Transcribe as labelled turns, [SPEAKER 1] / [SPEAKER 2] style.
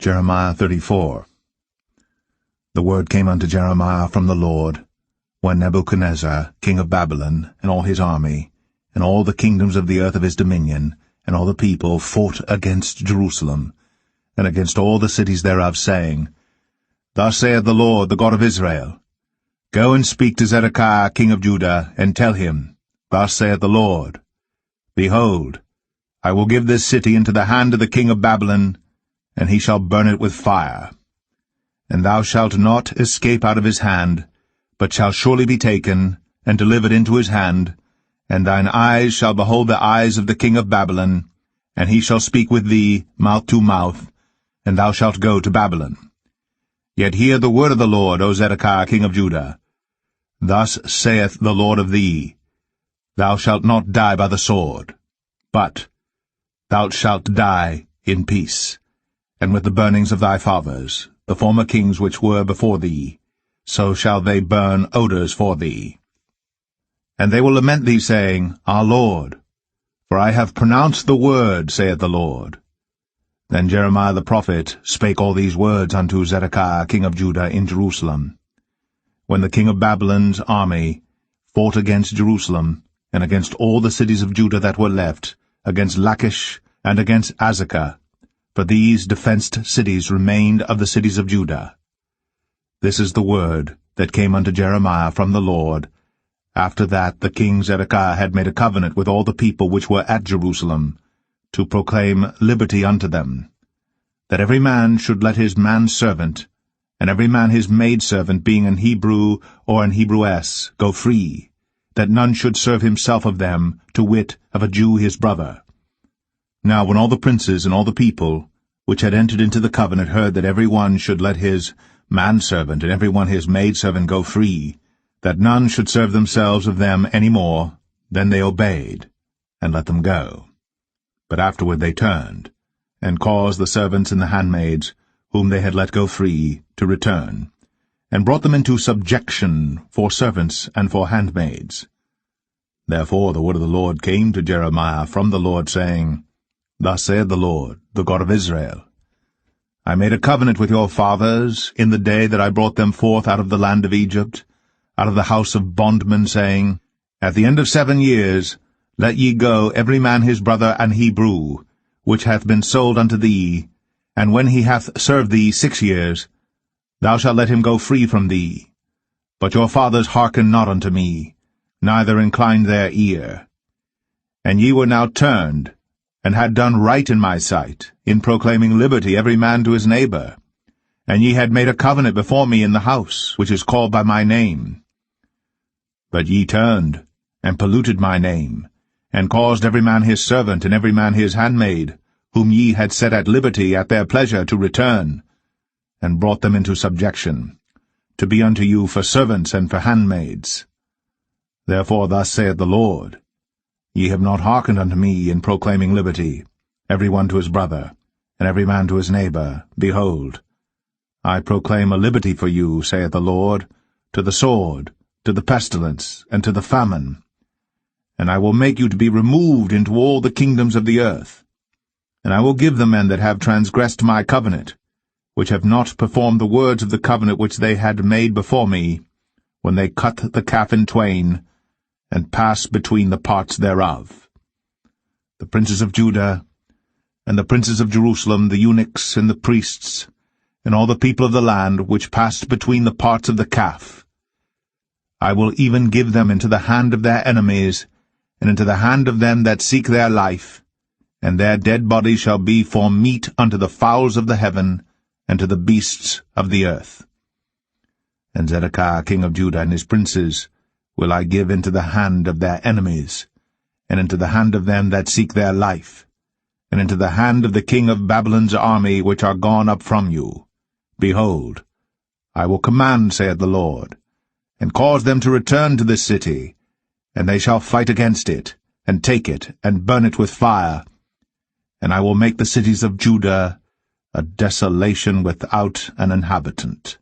[SPEAKER 1] Jeremiah 34. The word came unto Jeremiah from the Lord, when Nebuchadnezzar, king of Babylon, and all his army, and all the kingdoms of the earth of his dominion, and all the people fought against Jerusalem, and against all the cities thereof, saying, Thus saith the Lord, the God of Israel, Go and speak to Zedekiah king of Judah, and tell him, Thus saith the Lord, Behold, I will give this city into the hand of the king of Babylon, and he shall burn it with fire. And thou shalt not escape out of his hand, but shall surely be taken, and delivered into his hand, and thine eyes shall behold the eyes of the king of Babylon, and he shall speak with thee mouth to mouth, and thou shalt go to Babylon. Yet hear the word of the Lord, O Zedekiah king of Judah. Thus saith the Lord of thee, Thou shalt not die by the sword, but thou shalt die in peace, and with the burnings of thy fathers, the former kings which were before thee, so shall they burn odours for thee. And they will lament thee, saying, Our Lord, for I have pronounced the word, saith the Lord. Then Jeremiah the prophet spake all these words unto Zedekiah king of Judah in Jerusalem, when the king of Babylon's army fought against Jerusalem, and against all the cities of Judah that were left, against Lachish and against Azekah, for these defenced cities remained of the cities of Judah. This is the word that came unto Jeremiah from the Lord, after that the king Zedekiah had made a covenant with all the people which were at Jerusalem, to proclaim liberty unto them, that every man should let his manservant, and every man his maidservant, being an Hebrew or an Hebrewess, go free, that none should serve himself of them, to wit, of a Jew his brother. Now when all the princes and all the people, which had entered into the covenant, heard that every one should let his manservant and every one his maidservant go free, that none should serve themselves of them any more, then they obeyed, and let them go. But afterward they turned, and caused the servants and the handmaids, whom they had let go free, to return, and brought them into subjection for servants and for handmaids. Therefore the word of the Lord came to Jeremiah from the Lord, saying, Thus saith the Lord, the God of Israel, I made a covenant with your fathers in the day that I brought them forth out of the land of Egypt, out of the house of bondmen, saying, At the end of 7 years let ye go every man his brother an Hebrew, which hath been sold unto thee, and when he hath served thee 6 years, thou shalt let him go free from thee. But your fathers hearkened not unto me, neither inclined their ear. And ye were now turned, and had done right in my sight, in proclaiming liberty every man to his neighbor. And ye had made a covenant before me in the house, which is called by my name. But ye turned, and polluted my name, and caused every man his servant and every man his handmaid, whom ye had set at liberty at their pleasure, to return, and brought them into subjection, to be unto you for servants and for handmaids. Therefore thus saith the Lord, Ye have not hearkened unto me in proclaiming liberty, every one to his brother, and every man to his neighbor. Behold, I proclaim a liberty for you, saith the Lord, to the sword, to the pestilence, and to the famine. And I will make you to be removed into all the kingdoms of the earth. And I will give the men that have transgressed my covenant, which have not performed the words of the covenant which they had made before me, when they cut the calf in twain, and pass between the parts thereof. The princes of Judah, and the princes of Jerusalem, the eunuchs and the priests, and all the people of the land, which passed between the parts of the calf, I will even give them into the hand of their enemies, and into the hand of them that seek their life, and their dead bodies shall be for meat unto the fowls of the heaven, and to the beasts of the earth. And Zedekiah king of Judah and his princes will I give into the hand of their enemies, and into the hand of them that seek their life, and into the hand of the king of Babylon's army which are gone up from you. Behold, I will command, saith the Lord, and cause them to return to this city, and they shall fight against it, and take it, and burn it with fire. And I will make the cities of Judah a desolation without an inhabitant.